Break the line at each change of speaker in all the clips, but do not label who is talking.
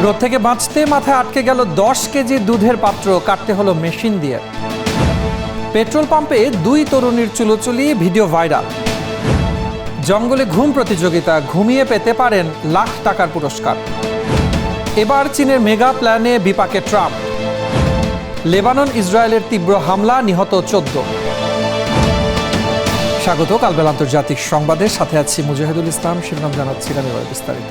রোদ থেকে বাঁচতে মাথায় আটকে গেল 10 কেজি দুধের পাত্র, কাটতে হলো মেশিন দিয়ে। পেট্রোল পাম্পে 2 তরুণীর চুলোচুলি, ভিডিও ভাইরাল। জঙ্গলে ঘুম প্রতিযোগিতা, ঘুমিয়ে পেতে পারেন লাখ টাকার পুরস্কার। এবার চীনের মেগা প্ল্যানে বিপাকে ট্রাম্প। লেবানন ইসরায়েলের তীব্র হামলা, নিহত 14। স্বাগত কালবেলা আন্তর্জাতিক সংবাদের সাথে আছি মুজাহিদুল ইসলাম। শিরোনাম জানাচ্ছিলাম, এবার বিস্তারিত।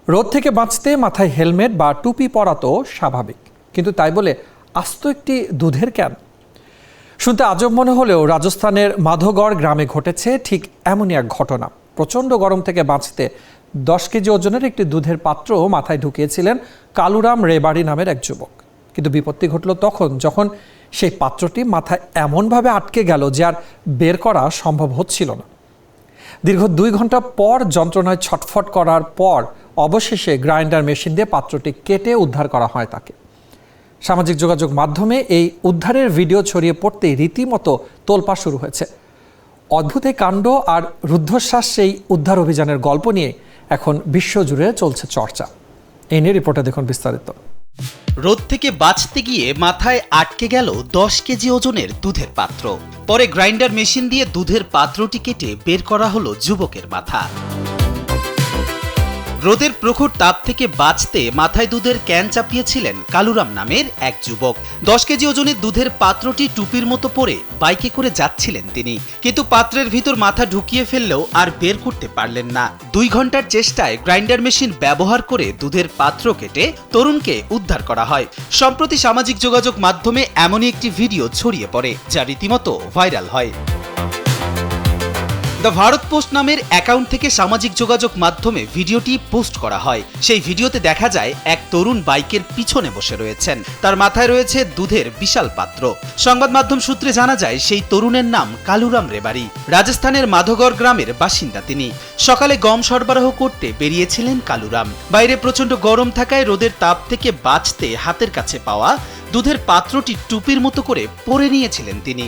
রোদ থেকে বাঁচতে মাথায় হেলমেট বা টুপি পরা তো স্বাভাবিক, কিন্তু তাই বলে আস্ত একটি দুধের ক্যান? শুনতে আজব মনে হলেও রাজস্থানের মাধোগড় গ্রামে ঘটেছে ঠিক এমনই এক ঘটনা। প্রচণ্ড গরম থেকে বাঁচতে 10 কেজি ওজনের একটি দুধের পাত্র মাথায় ঢুকিয়েছিলেন কালুরাম রেবাড়ি নামের এক যুবক। কিন্তু বিপত্তি ঘটল তখন, যখন সেই পাত্রটি মাথায় এমনভাবে আটকে গেল যে আর বের করা সম্ভব হচ্ছিল না। দীর্ঘ 2 ঘন্টা পর যন্ত্রণায় ছটফট করার পর অবশেষে গ্রাইন্ডার মেশিন দিয়ে পাত্রটি কেটে উদ্ধার করা হয় তাকে। সামাজিক যোগাযোগ মাধ্যমে এই উদ্ধারের ভিডিও ছড়িয়ে পড়তেই রীতিমতো তোলপাড় শুরু হয়েছে। অদ্ভুত এই কাণ্ড আর রুদ্ধশ্বাস সেই উদ্ধার অভিযানের গল্প নিয়ে এখন বিশ্বজুড়ে চলছে চর্চা। এই নিয়ে রিপোর্টে দেখুন বিস্তারিত।
রোদ থেকে বাঁচতে গিয়ে মাথায় আটকে গেল 10 কেজি ওজনের দুধের পাত্র। পরে গ্রাইন্ডার মেশিন দিয়ে দুধের পাত্রটি কেটে বের করা হলো যুবকের মাথা। রোদের প্রখর তাপ থেকে বাঁচতে মাথায় দুধের ক্যান চাপিয়েছিলেন কালুরাম নামের এক যুবক। 10 কেজি ওজনের দুধের পাত্রটি টুপির মতো পরে বাইকে করে যাচ্ছিলেন তিনি, কিন্তু পাত্রের ভিতর মাথা ঢুকিয়ে ফেললেও আর বের করতে পারলেন না। 2 ঘন্টার চেষ্টায় গ্রাইন্ডার মেশিন ব্যবহার করে দুধের পাত্র কেটে তরুণকে উদ্ধার করা হয়। সম্প্রতি সামাজিক যোগাযোগ মাধ্যমে এমনই একটি ভিডিও ছড়িয়ে পড়ে, যা রীতিমতো ভাইরাল হয়। দ্য ভারত পোস্ট নামের অ্যাকাউন্ট থেকে সামাজিক যোগাযোগ মাধ্যমে ভিডিওটি পোস্ট করা হয়। সেই ভিডিওতে দেখা যায় এক তরুণ বাইকের পিছনে বসে রয়েছেন, তার মাথায় রয়েছে দুধের বিশাল পাত্র। সংবাদ মাধ্যম সূত্রে জানা যায় সেই তরুণের নাম কালুরাম রেবাড়ি। রাজস্থানের মাধোগড় গ্রামের বাসিন্দা তিনি। সকালে গম সরবরাহ করতে বেরিয়েছিলেন কালুরাম। বাইরে প্রচণ্ড গরম থাকায় রোদের তাপ থেকে বাঁচতে হাতের কাছে পাওয়া দুধের পাত্রটি টুপির মতো করে পরে নিয়েছিলেন তিনি।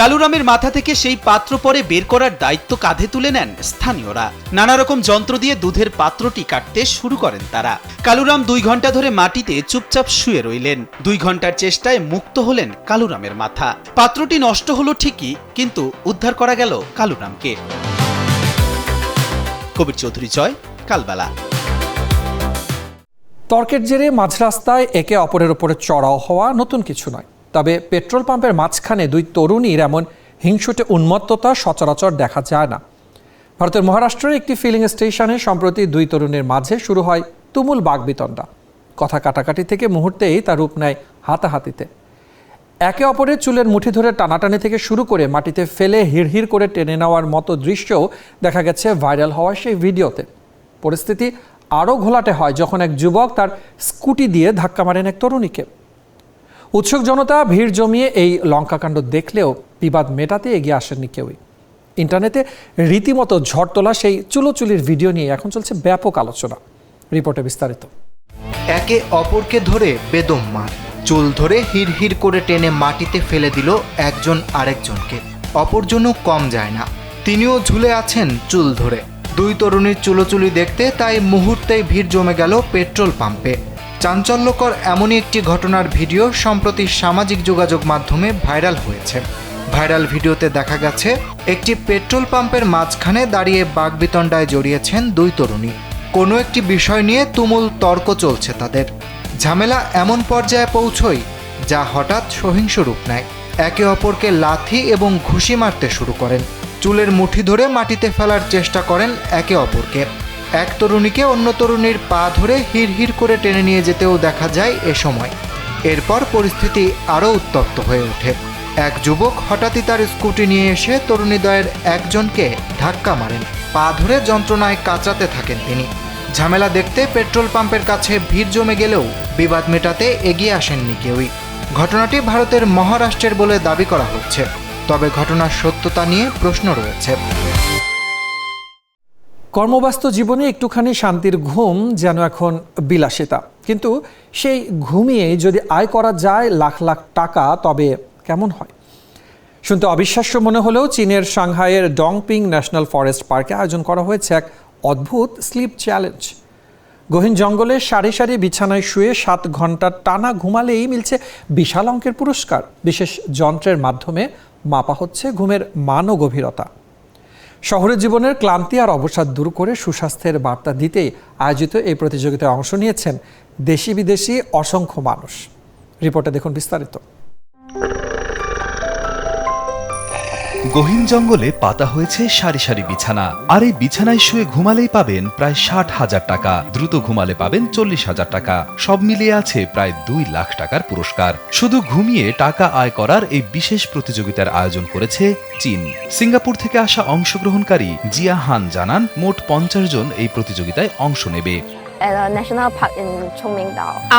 কালুরামের মাথা থেকে সেই পাত্র পরে বের করার দায়িত্ব কাঁধে তুলে নেন স্থানীয়রা। নানা রকম যন্ত্র দিয়ে দুধের পাত্রটি কাটতে শুরু করেন তারা। কালুরাম 2 ঘন্টা ধরে মাটিতে চুপচাপ শুয়ে রইলেন। 2 ঘন্টার চেষ্টায় মুক্ত হলেন কালুরামের মাথা। পাত্রটি নষ্ট হলো ঠিকই, কিন্তু উদ্ধার করা গেল কালুরামকে। কবির চৌধুরী জয়, কালবেলা।
তর্কের জেরে মাঝ রাস্তায় একে অপরের উপরে চড়াও হওয়া নতুন কিছু নয়, তবে পেট্রোল পাম্পের মাঝখানে 2 তরুণীর এমন হিংসুটে উন্মত্ততা সচরাচর দেখা যায় না। ভারতের মহারাষ্ট্রের একটি ফিলিং স্টেশনে সম্প্রতি 2 তরুণীর মাঝে শুরু হয় তুমুল বাগবিতণ্ডা। কথা কাটাকাটি থেকে মুহূর্তেই তার রূপ নেয় হাতাহাতিতে। একে অপরের চুলের মুঠি ধরে টানাটানি থেকে শুরু করে মাটিতে ফেলে হিড়হিড় করে টেনে নেওয়ার মতো দৃশ্যও দেখা গেছে ভাইরাল হওয়া সেই ভিডিওতে। পরিস্থিতি আরও ঘোলাটে হয় যখন এক যুবক তার স্কুটি দিয়ে ধাক্কা মারেন এক তরুণীকে। উৎসুক জনতা ভিড় জমিয়ে এই লঙ্কাকাণ্ড দেখলেও বিবাদ মেটাতে এগিয়ে আসেননি কেউই। ইন্টারনেটে রীতিমতো ঝড় তোলা সেই চুলোচুলির ভিডিও নিয়ে এখন চলছে ব্যাপক আলোচনা। রিপোর্টে বিস্তারিত।
একে অপরকে ধরে বেদম মার, চুল ধরে হিড়হিড় করে টেনে মাটিতে ফেলে দিল একজন আরেকজনকে। অপরজনও কম যায় না, তিনিও ঝুলে আছেন চুল ধরে। 2 তরুণীর চুলোচুলি দেখতে তাই মুহূর্তেই ভিড় জমে গেল পেট্রোল পাম্পে। চাঞ্চল্যকর এমনই একটি ঘটনার ভিডিও সম্প্রতি সামাজিক যোগাযোগ মাধ্যমে ভাইরাল হয়েছে। ভাইরাল ভিডিওতে দেখা গেছে একটি পেট্রোল পাম্পের মাঝখানে দাঁড়িয়ে বাগবিতণ্ডায় জড়িয়েছেন 2 তরুণী। কোনো একটি বিষয় নিয়ে তুমুল তর্ক চলছে তাদের। ঝামেলা এমন পর্যায়ে পৌঁছয় যা হঠাৎ সহিংস রূপ নেয়। একে অপরকে লাথি এবং ঘুষি মারতে শুরু করেন। চুলের মুঠি ধরে মাটিতে ফেলার চেষ্টা করেন একে অপরকে। এক তরুণীকে অন্য তরুণীর পা ধরে হিড়হিড় করে টেনে নিয়ে যেতেও দেখা যায় এ সময়। এরপর পরিস্থিতি আরও উত্তপ্ত হয়ে ওঠে। এক যুবক হঠাৎই তার স্কুটি নিয়ে এসে তরুণীদ্বয়ের একজনকে ধাক্কা মারেন। পা ধরে যন্ত্রণায় কাঁচাতে থাকেন তিনি। ঝামেলা দেখতে পেট্রোল পাম্পের কাছে ভিড় জমে গেলেও বিবাদ মেটাতে এগিয়ে আসেননি কেউই। ঘটনাটি ভারতের মহারাষ্ট্রের বলে দাবি করা হচ্ছে, তবে ঘটনার সত্যতা নিয়ে প্রশ্ন রয়েছে।
কর্মব্যস্ত জীবনে একটুখানি শান্তির ঘুম যেন এখন বিলাসিতা, কিন্তু সেই ঘুমিয়েই যদি আয় করা যায় লাখ লাখ টাকা, তবে কেমন হয়? শুনতে অবিশ্বাস্য মনে হলেও চীনের সাংহাইয়ের ডংপিং ন্যাশনাল ফরেস্ট পার্কে আয়োজন করা হয়েছে এক অদ্ভুত স্লিপ চ্যালেঞ্জ। গহীন জঙ্গলে সারি সারি বিছানায় শুয়ে 7 ঘন্টা টানা ঘুমালেই মিলছে বিশাল অঙ্কের পুরস্কার। বিশেষ যন্ত্রের মাধ্যমে মাপা হচ্ছে ঘুমের মান ও গভীরতা। শহরের জীবনের ক্লান্তি আর অবসাদ দূর করে সুস্বাস্থ্যের বার্তা দিতেই আয়োজিত এই প্রতিযোগিতায় অংশ নিয়েছেন দেশি বিদেশি অসংখ্য মানুষ। রিপোর্টে দেখুন বিস্তারিত।
গহীন জঙ্গলে পাতা হয়েছে সারি সারি বিছানা, আর এই বিছানায় শুয়ে ঘুমালেই পাবেন প্রায় 60,000 টাকা, দ্রুত ঘুমালে পাবেন 40,000 টাকা। সব মিলিয়ে আছে প্রায় 2 লাখ টাকার পুরস্কার। শুধু ঘুমিয়ে টাকা আয় করার এই বিশেষ প্রতিযোগিতার আয়োজন করেছে চীন। সিঙ্গাপুর থেকে আসা অংশগ্রহণকারী জিয়া হান জানান, মোট 50 জন এই প্রতিযোগিতায় অংশ নেবে।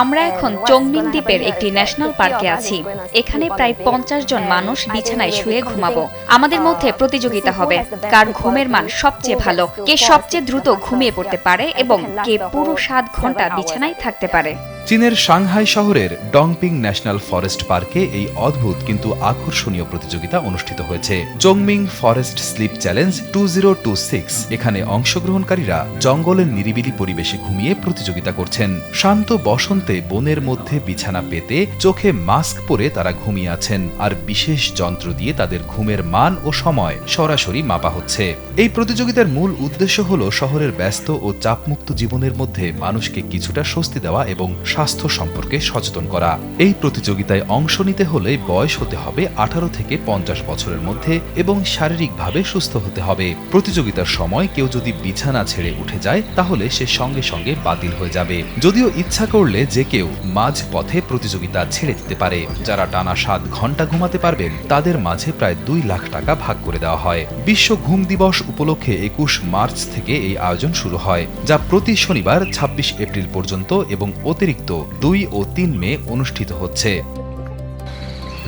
আমরা এখন চংমিং দ্বীপের একটি ন্যাশনাল পার্কে আছি। এখানে প্রায় 50 জন মানুষ বিছানায় শুয়ে ঘুমাবো। আমাদের মধ্যে প্রতিযোগিতা হবে কার ঘুমের মান সবচেয়ে ভালো, কে সবচেয়ে দ্রুত ঘুমিয়ে পড়তে পারে এবং কে পুরো 7 ঘন্টা বিছানায় থাকতে পারে।
চীনের সাংহাই শহরের ডংপিং ন্যাশনাল ফরেস্ট পার্কে এই অদ্ভুত কিন্তু আকর্ষণীয় প্রতিযোগিতা অনুষ্ঠিত হয়েছে। চংমিং ফরেস্ট স্লিপ চ্যালেঞ্জ 2026। এখানে অংশগ্রহণকারীরা জঙ্গলের নিরিবিলি পরিবেশে ঘুমিয়ে প্রতিযোগিতা করছেন। শান্ত বসন্তে বনের মধ্যে বিছানা পেতে চোখে মাস্ক পরে তারা ঘুমিয়ে আছেন, আর বিশেষ যন্ত্র দিয়ে তাদের ঘুমের মান ও সময় সরাসরি মাপা হচ্ছে। এই প্রতিযোগিতার মূল উদ্দেশ্য হল শহরের ব্যস্ত ও চাপমুক্ত জীবনের মধ্যে মানুষকে কিছুটা স্বস্তি দেওয়া এবং স্বাস্থ্য সম্পর্কে সচেতন করা। এই প্রতিযোগিতায় অংশ নিতে হলে বয়স হতে হবে 18 থেকে 50 বছরের মধ্যে এবং শারীরিকভাবে সুস্থ হতে হবে। প্রতিযোগিতার সময় কেউ যদি বিছানা ছেড়ে উঠে যায় তাহলে সে সঙ্গে সঙ্গে বাতিল হয়ে যাবে। যদিও ইচ্ছা করলে যে কেউ মাঝ পথে প্রতিযোগিতা ছেড়ে দিতে পারে। যারা টানা 7 ঘন্টা ঘুমাতে পারবেন তাদের মাঝে প্রায় 2 লাখ টাকা ভাগ করে দেওয়া হয়। বিশ্ব ঘুম দিবস উপলক্ষে 21 মার্চ থেকে এই আয়োজন শুরু হয়, যা প্রতি শনিবার 26 এপ্রিল পর্যন্ত এবং অতিরিক্ত 2 ও 3 মে অনুষ্ঠিত হচ্ছে।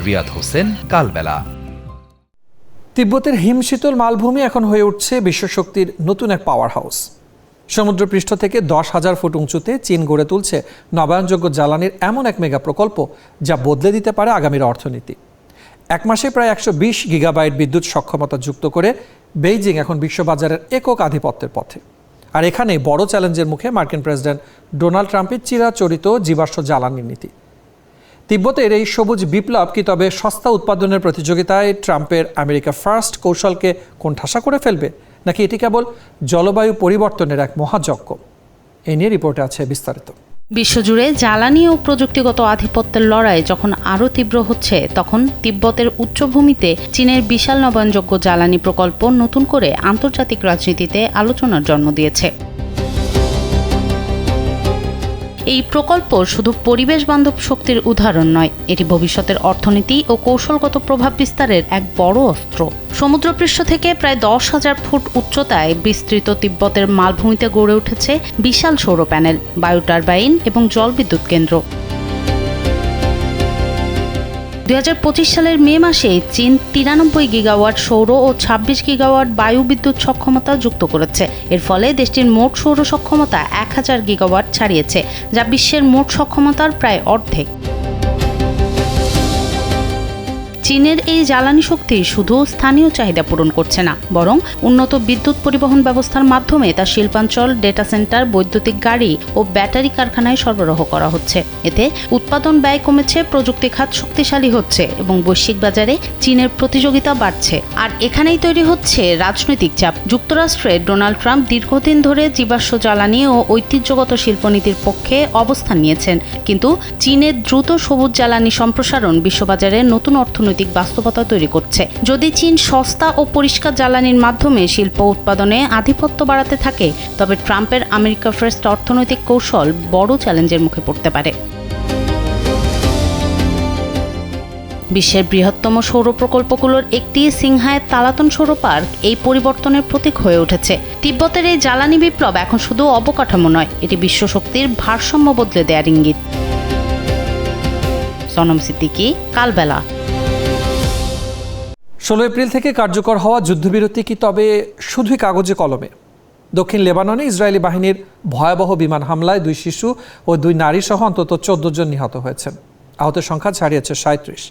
রিয়াদ হোসেন, কালবেলা।
তিব্বতের হিমশীতল মালভূমি এখন হয়ে উঠছে বিশ্বশক্তির নতুন এক পাওয়ার হাউস। সমুদ্রপৃষ্ঠ থেকে 10,000 ফুট উঁচুতে চীন গড়ে তুলছে নবায়নযোগ্য জ্বালানির এমন এক মেগা প্রকল্প যা বদলে দিতে পারে আগামীর অর্থনীতি। এক মাসে প্রায় 120 গিগাবাইট বিদ্যুৎ সক্ষমতা যুক্ত করে বেইজিং এখন বিশ্ববাজারের একক আধিপত্যের পথে। আর এখানে বড় চ্যালেঞ্জের মুখে মার্কিন প্রেসিডেন্ট ডোনাল্ড ট্রাম্পের চিরাচরিত জীবাশ্ম জ্বালানি নীতি। তিব্বতের এই সবুজ বিপ্লব কি তবে সস্তা উৎপাদনের প্রতিযোগিতায় ট্রাম্পের আমেরিকা ফার্স্ট কৌশলকে কোণঠাসা করে ফেলবে, নাকি এটি কেবল জলবায়ু পরিবর্তনের এক মহাযজ্ঞ? এ নিয়ে রিপোর্টে আছে বিস্তারিত।
বিশ্বজুড়ে জ্বালানি ও প্রযুক্তিগত আধিপত্যের লড়াই যখন আরও তীব্র হচ্ছে, তখন তিব্বতের উচ্চভূমিতে চীনের বিশাল নবায়নযোগ্য জ্বালানি প্রকল্প নতুন করে আন্তর্জাতিক রাজনীতিতে আলোচনার জন্ম দিয়েছে। এই প্রকল্প শুধু পরিবেশ বান্ধব শক্তির উদাহরণ নয়, এটি ভবিষ্যতের অর্থনীতি ও কৌশলগত প্রভাব বিস্তারের এক বড় অস্ত্র। সমুদ্রপৃষ্ঠ থেকে প্রায় 10,000 ফুট উচ্চতায় বিস্তৃত তিব্বতের মালভূমিতে গড়ে উঠেছে বিশাল সৌর প্যানেল, বায়ু টারবাইন এবং জলবিদ্যুৎ কেন্দ্র। 2025 সালের মে মাসে চীন 93 গিগাওয়াট সৌর ও 26 গিগাওয়াট বায়ু বিদ্যুৎ সক্ষমতা যুক্ত করেছে। এর ফলে দেশটির মোট সৌর সক্ষমতা 1000 গিগাওয়াট ছাড়িয়েছে, যা বিশ্বের মোট সক্ষমতার প্রায় অর্ধেক। চীনের এই জ্বালানি শক্তি শুধু স্থানীয় চাহিদা পূরণ করছে না, বরং উন্নত বিদ্যুৎ পরিবহন ব্যবস্থার মাধ্যমে তা শিল্পাঞ্চল, ডেটা সেন্টার, বৈদ্যুতিক গাড়ি ও ব্যাটারি কারখানায় সরবরাহ করা হচ্ছে। এতে উৎপাদন ব্যয় কমেছে, প্রযুক্তি খাত শক্তিশালী হচ্ছে এবং বৈশ্বিক বাজারে চীনের প্রতিযোগিতা বাড়ছে। আর এখানেই তৈরি হচ্ছে রাজনৈতিক চাপ। যুক্তরাষ্ট্রে ডোনাল্ড ট্রাম্প দীর্ঘদিন ধরে জীবাশ্ম জ্বালানি ও ঐতিহ্যগত শিল্পনীতির পক্ষে অবস্থান নিয়েছেন, কিন্তু চীনের দ্রুত সবুজ জ্বালানি সম্প্রসারণ বিশ্ববাজারে নতুন অর্থনৈতিক বাস্তবতা তৈরি করছে। যদি চীন সস্তা ও পরিষ্কার জ্বালানির মাধ্যমে শিল্প উৎপাদনে আধিপত্য বাড়াতে থাকে, তবে ট্রাম্পের আমেরিকা ফার্স্ট অর্থনৈতিক কৌশল বড় চ্যালেঞ্জের মুখে পড়তে পারে। বিশ্বের বৃহত্তম সৌর প্রকল্পগুলোর একটি সিংহাই তালাতন সৌর পার্ক এই পরিবর্তনের প্রতীক হয়ে উঠেছে। তিব্বতের এই জ্বালানি বিপ্লব এখন শুধু অবকাঠামো নয়, এটি বিশ্ব শক্তির ভারসাম্য বদলে দেওয়ার ইঙ্গিত। সনম সিদ্দিকী, কালবেলা।
16 এপ্রিল থেকে কার্যকর হওয়া যুদ্ধবিরতি কি তবে শুধুই কাগজে কলমে? দক্ষিণ লেবাননে ইসরায়েলি বাহিনীর ভয়াবহ বিমান হামলায় 2 শিশু ও 2 নারী সহ অন্তত 14 জন নিহত হয়েছেন। আহতের সংখ্যা ছাড়িয়েছে 37।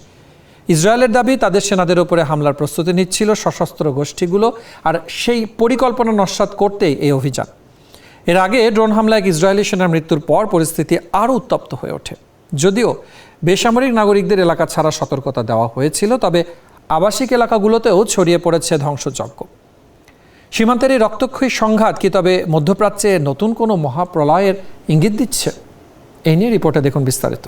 ইসরায়েলের দাবি তাদের সেনাদের উপরে হামলার প্রস্তুতি নিচ্ছিল সশস্ত্র গোষ্ঠীগুলো, আর সেই পরিকল্পনা নস্যাৎ করতেই এই অভিযান। এর আগে ড্রোন হামলায় এক ইসরায়েলি সেনার মৃত্যুর পর পরিস্থিতি আরও উত্তপ্ত হয়ে ওঠে। যদিও বেসামরিক নাগরিকদের এলাকা ছাড়া সতর্কতা দেওয়া হয়েছিল, তবে আবাসিক এলাকাগুলোতেও ছড়িয়ে পড়েছে ধ্বংসযজ্ঞ। সীমান্তের এই রক্তক্ষয়ী সংঘাত কি তবে মধ্যপ্রাচ্যে নতুন কোনো মহাপ্রলয়ের ইঙ্গিত দিচ্ছে? এই নিয়ে রিপোর্টে দেখুন বিস্তারিত।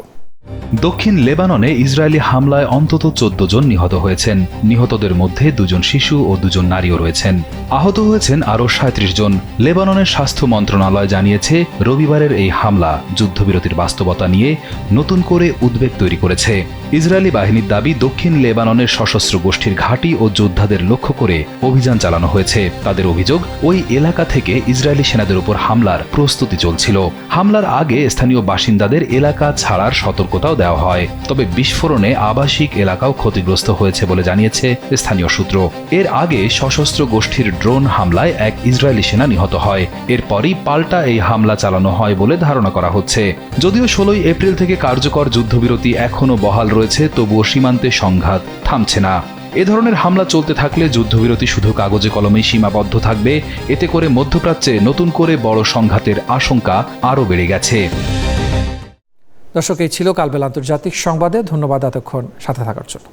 দক্ষিণ লেবাননে ইসরায়েলি হামলায় অন্তত 14 জন নিহত হয়েছেন। নিহতদের মধ্যে 2 জন শিশু ও 2 জন নারীও রয়েছেন। আহত হয়েছেন আরও 37 জন। লেবাননের স্বাস্থ্য মন্ত্রণালয় জানিয়েছে, রবিবারের এই হামলা যুদ্ধবিরতির বাস্তবতা নিয়ে নতুন করে উদ্বেগ তৈরি করেছে। ইসরায়েলি বাহিনীর দাবি, দক্ষিণ লেবাননের সশস্ত্র গোষ্ঠীর ঘাঁটি ও যোদ্ধাদের লক্ষ্য করে অভিযান চালানো হয়েছে। তাদের অভিযোগ, ওই এলাকা থেকে ইসরায়েলি সেনাদের উপর হামলার প্রস্তুতি চলছিল। হামলার আগে স্থানীয় বাসিন্দাদের এলাকা ছাড়ার সতর্কতাও দেওয়া হয়, তবে বিস্ফোরণে আবাসিক এলাকাও ক্ষতিগ্রস্ত হয়েছে বলে জানিয়েছে স্থানীয় সূত্র। এর আগে সশস্ত্র গোষ্ঠীর ড্রোন হামলায় এক ইসরায়েলি সেনা নিহত হয়। এরপরই পাল্টা এই হামলা চালানো হয় বলে ধারণা করা হচ্ছে। যদিও 16 এপ্রিল থেকে কার্যকর যুদ্ধবিরতি এখনও বহাল রয়েছে, তবুও সীমান্তে সংঘাত থামছে না। এ ধরনের হামলা চলতে থাকলে যুদ্ধবিরতি শুধু কাগজে কলমেই সীমাবদ্ধ থাকবে। এতে করে মধ্যপ্রাচ্যে নতুন করে বড় সংঘাতের আশঙ্কা আরও বেড়ে গেছে।
দর্শক, এই ছিল কালবেলা আন্তর্জাতিক সংবাদে। ধন্যবাদ এতক্ষণ সাথে থাকার জন্য।